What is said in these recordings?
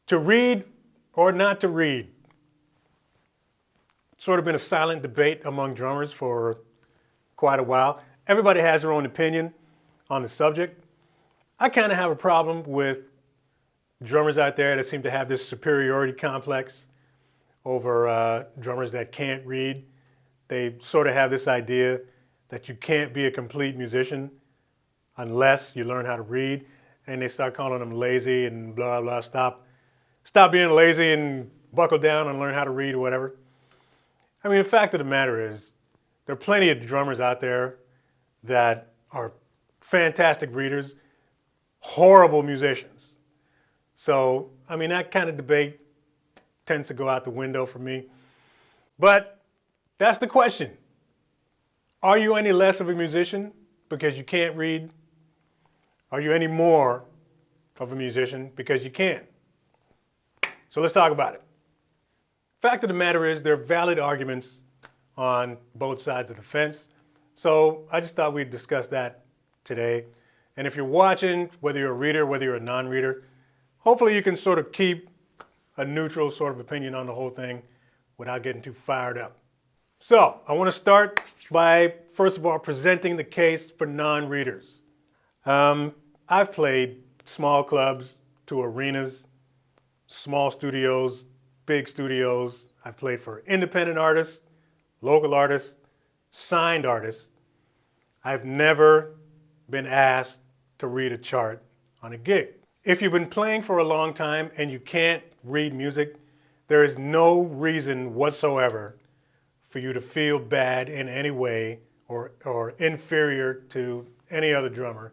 To read or not to read? It's sort of been a silent debate among drummers for quite a while. Everybody has their own opinion on the subject. I kind of have a problem with drummers out there that seem to have this superiority complex over drummers that can't read. They sort of have this idea that you can't be a complete musician unless you learn how to read, and they start calling them lazy and blah, blah, stop being lazy and buckle down and learn how to read or whatever. I mean, the fact of the matter is, there are plenty of drummers out there that are fantastic readers, horrible musicians. So, I mean, that kind of debate tends to go out the window for me. But that's the question. Are you any less of a musician because you can't read? Are you any more of a musician because you can? So let's talk about it. Fact of the matter is, there are valid arguments on both sides of the fence. So I just thought we'd discuss that today. And if you're watching, whether you're a reader, whether you're a non-reader, hopefully you can sort of keep a neutral sort of opinion on the whole thing without getting too fired up. So I want to start by, first of all, presenting the case for non-readers. I've played small clubs to arenas, small studios, big studios. I've played for independent artists, local artists, signed artists. I've never been asked to read a chart on a gig. If you've been playing for a long time and you can't read music, there is no reason whatsoever for you to feel bad in any way or inferior to any other drummer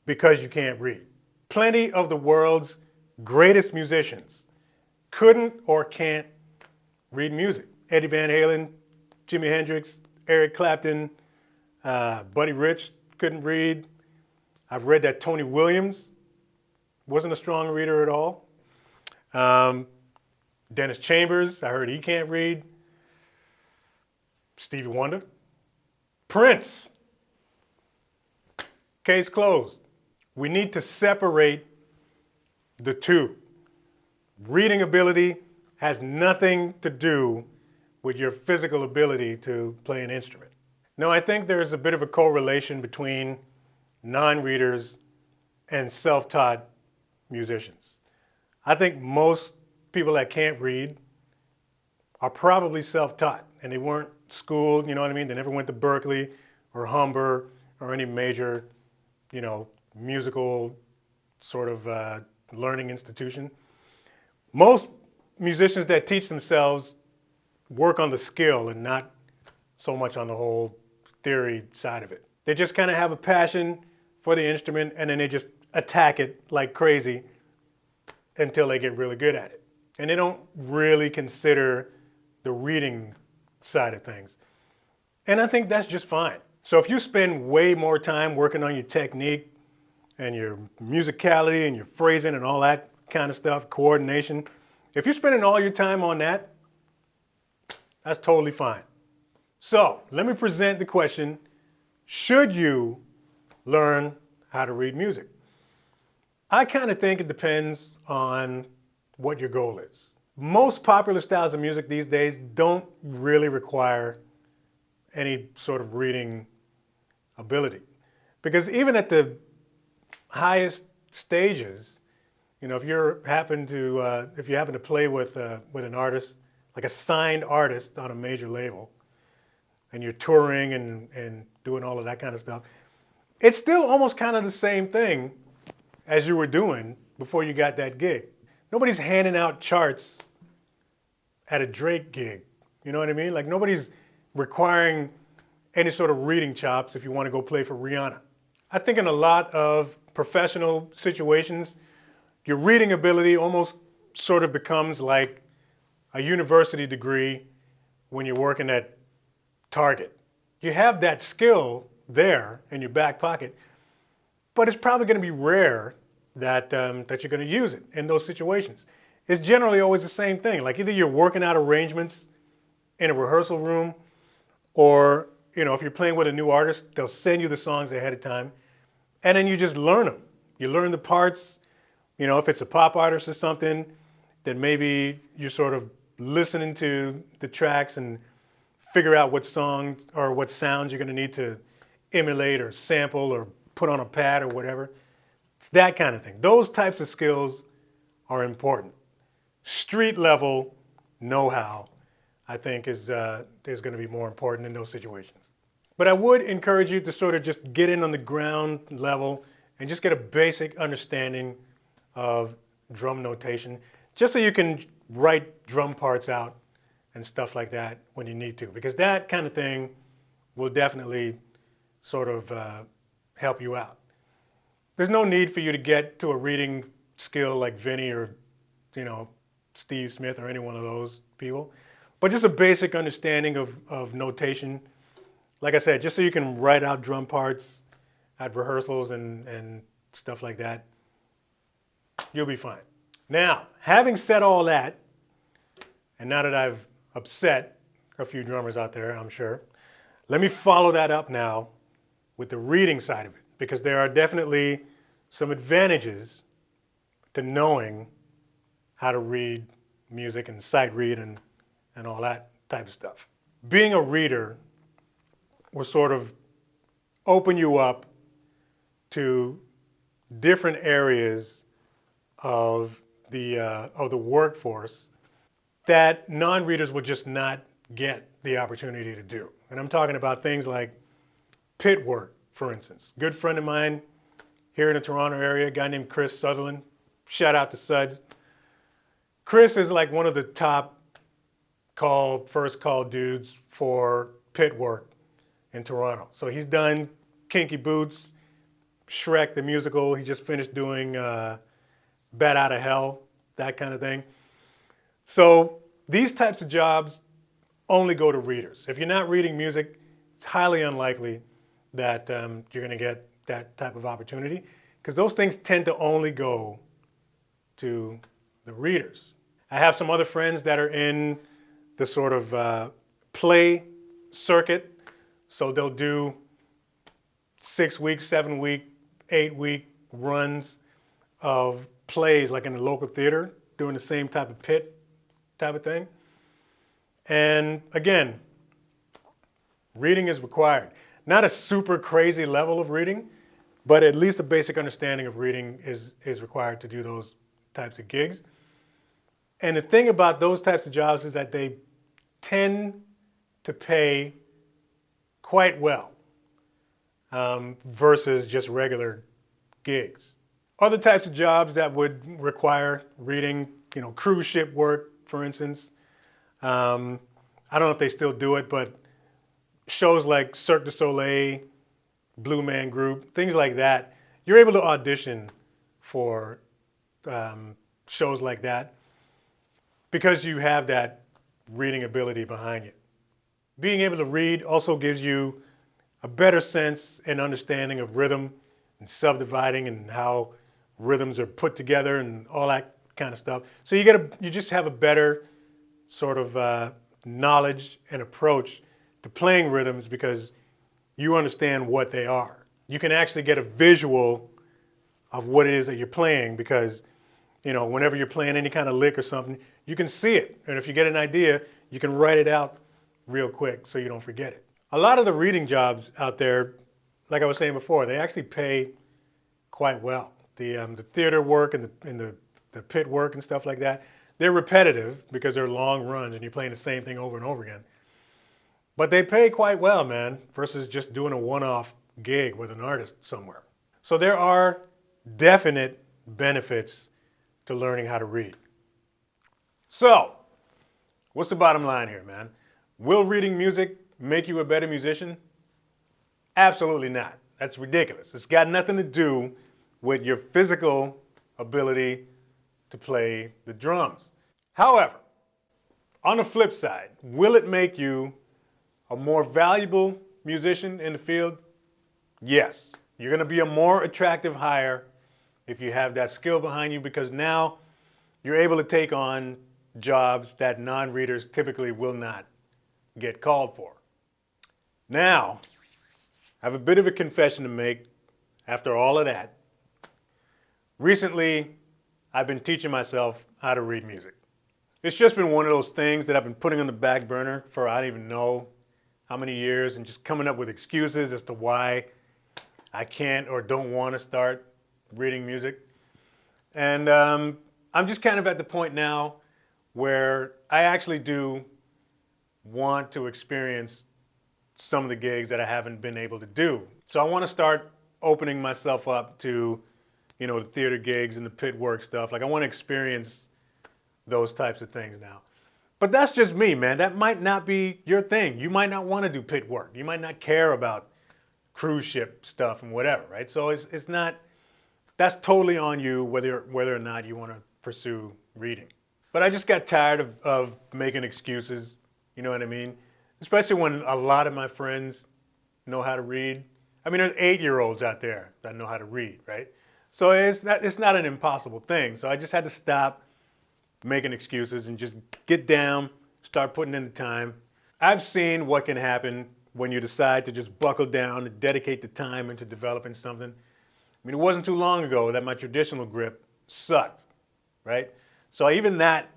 because you can't read. Plenty of the world's greatest musicians couldn't or can't read music. Eddie Van Halen, Jimi Hendrix, Eric Clapton, Buddy Rich couldn't read. I've read that Tony Williams wasn't a strong reader at all. Dennis Chambers, I heard he can't read. Stevie Wonder. Prince. Case closed. We need to separate the two. Reading ability has nothing to do with your physical ability to play an instrument. Now, I think there's a bit of a correlation between non-readers and self-taught musicians. I think most people that can't read are probably self-taught, and they weren't schooled, you know what I mean? They never went to Berkeley or Humber or any major, musical sort of learning institution. Most musicians that teach themselves work on the skill and not so much on the whole theory side of it. They just kind of have a passion for the instrument, and then they just attack it like crazy until they get really good at it. And they don't really consider the reading side of things. And I think that's just fine. So if you spend way more time working on your technique and your musicality and your phrasing and all that kind of stuff, coordination, if you're spending all your time on that, that's totally fine. So let me present the question, should you learn how to read music? I kind of think it depends on what your goal is. Most popular styles of music these days don't really require any sort of reading ability. Because even at the highest stages, if you happen to play with an artist, like a signed artist on a major label, and you're touring and doing all of that kind of stuff, it's still almost kind of the same thing as you were doing before you got that gig. Nobody's handing out charts at a Drake gig. You know what I mean? Like, nobody's requiring any sort of reading chops if you want to go play for Rihanna. I think in a lot of professional situations, your reading ability almost sort of becomes like a university degree when you're working at Target. You have that skill there in your back pocket, but it's probably going to be rare that you're going to use it in those situations. It's generally always the same thing. Like, either you're working out arrangements in a rehearsal room, or if you're playing with a new artist, they'll send you the songs ahead of time, and then you just learn them. You learn the parts, You know, if it's a pop artist or something, then maybe you're sort of listening to the tracks and figure out what song or what sounds you're going to need to emulate or sample or put on a pad or whatever. It's that kind of thing. Those types of skills are important. Street level know-how, I think, is going to be more important in those situations. But I would encourage you to sort of just get in on the ground level and just get a basic understanding of drum notation, just so you can write drum parts out and stuff like that when you need to, because that kind of thing will definitely sort of help you out. There's no need for you to get to a reading skill like Vinny or, Steve Smith or any one of those people, but just a basic understanding of notation. Like I said, just so you can write out drum parts at rehearsals and stuff like that, you'll be fine. Now, having said all that, and now that I've upset a few drummers out there, I'm sure, let me follow that up now with the reading side of it, because there are definitely some advantages to knowing how to read music and sight read and all that type of stuff. Being a reader will sort of open you up to different areas of the workforce that non-readers will just not get the opportunity to do. And I'm talking about things like pit work, for instance. Good friend of mine here in the Toronto area, a guy named Chris Sutherland. Shout out to Suds. Chris is like one of the top first call dudes for pit work in Toronto. So he's done Kinky Boots, Shrek the musical. He just finished doing Bat Out of Hell, that kind of thing. So these types of jobs only go to readers. If you're not reading music, it's highly unlikely that you're going to get that type of opportunity, because those things tend to only go to the readers. I have some other friends that are in the sort of play circuit. So they'll do 6-week, 7-week, 8-week runs of plays like in the local theater, doing the same type of pit type of thing. And again, reading is required. Not a super crazy level of reading, but at least a basic understanding of reading is required to do those types of gigs. And the thing about those types of jobs is that they tend to pay quite well versus just regular gigs. Other types of jobs that would require reading, cruise ship work, for instance. I don't know if they still do it, but shows like Cirque du Soleil, Blue Man Group, things like that, you're able to audition for shows like that because you have that reading ability behind you. Being able to read also gives you a better sense and understanding of rhythm and subdividing and how rhythms are put together and all that kind of stuff. So you just have a better sort of knowledge and approach to playing rhythms because you understand what they are. You can actually get a visual of what it is that you're playing because, whenever you're playing any kind of lick or something, you can see it. And if you get an idea, you can write it out real quick so you don't forget it. A lot of the reading jobs out there, like I was saying before, they actually pay quite well. The theater work and the pit work and stuff like that, they're repetitive because they're long runs and you're playing the same thing over and over again. But they pay quite well, man, versus just doing a one-off gig with an artist somewhere. So there are definite benefits to learning how to read. So, what's the bottom line here, man? Will reading music make you a better musician? Absolutely not. That's ridiculous. It's got nothing to do with your physical ability to play the drums. However, on the flip side, will it make you a more valuable musician in the field? Yes. You're going to be a more attractive hire if you have that skill behind you, because now you're able to take on jobs that non-readers typically will not get called for. Now, I have a bit of a confession to make after all of that. Recently, I've been teaching myself how to read music. It's just been one of those things that I've been putting on the back burner for I don't even know how many years, and just coming up with excuses as to why I can't or don't want to start reading music. And I'm just kind of at the point now where I actually do want to experience some of the gigs that I haven't been able to do. So I want to start opening myself up to, you know, the theater gigs and the pit work stuff. Like, I want to experience those types of things now. But that's just me, man. That might not be your thing. You might not want to do pit work. You might not care about cruise ship stuff and whatever, right? So it's not, that's totally on you whether or not you want to pursue reading. But I just got tired of making excuses, you know what I mean? Especially when a lot of my friends know how to read. I mean, there's 8-year-olds out there that know how to read, right? So it's not an impossible thing. So I just had to stop making excuses and just get down, start putting in the time. I've seen what can happen when you decide to just buckle down and dedicate the time into developing something. I mean, it wasn't too long ago that my traditional grip sucked, right? So even that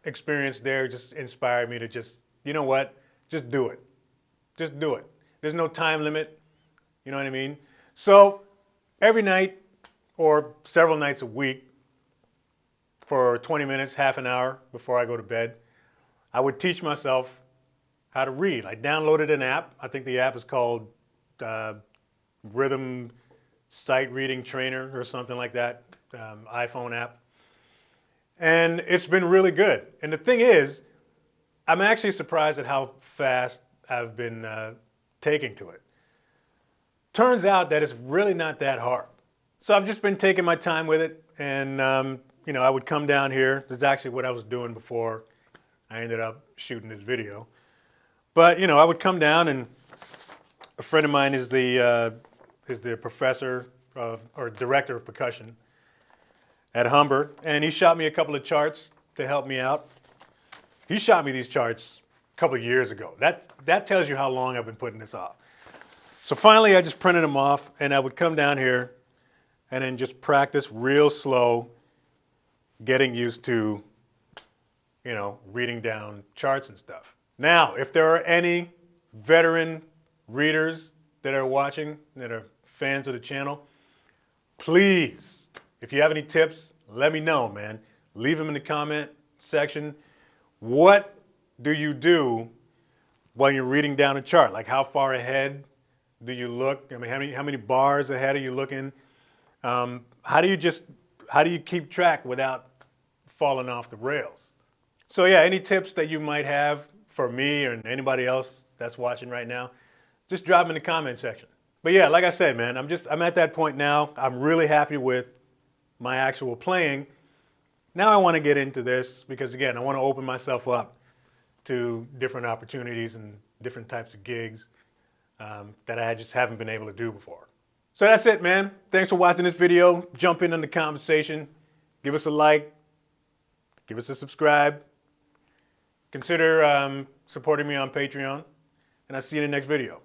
experience there just inspired me to just, you know what, just do it. Just do it. There's no time limit, you know what I mean? So every night or several nights a week for 20 minutes, half an hour before I go to bed, I would teach myself how to read. I downloaded an app. I think the app is called Rhythm Sight Reading Trainer or something like that, iPhone app. And it's been really good. And the thing is, I'm actually surprised at how fast I've been taking to it. Turns out that it's really not that hard. So I've just been taking my time with it, and you know, I would come down here. This is actually what I was doing before I ended up shooting this video. But you know, I would come down, and a friend of mine is the professor or director of percussion at Humber, and he shot me a couple of charts to help me out. He shot me these charts a couple of years ago. That tells you how long I've been putting this off. So finally, I just printed them off, and I would come down here and then just practice real slow, getting used to, you know, reading down charts and stuff. Now, if there are any veteran readers that are watching, that are fans of the channel, please, if you have any tips, let me know, man. Leave them in the comment section. What do you do when you're reading down a chart? Like, how far ahead do you look? I mean, how many bars ahead are you looking? How do you keep track without falling off the rails? So yeah, any tips that you might have for me or anybody else that's watching right now, just drop them in the comment section. But yeah, like I said, man, I'm at that point now. I'm really happy with my actual playing. Now I want to get into this because, again, I want to open myself up to different opportunities and different types of gigs that I just haven't been able to do before. So that's it, man. Thanks for watching this video. Jump in on the conversation. Give us a like. Give us a subscribe. Consider supporting me on Patreon. And I'll see you in the next video.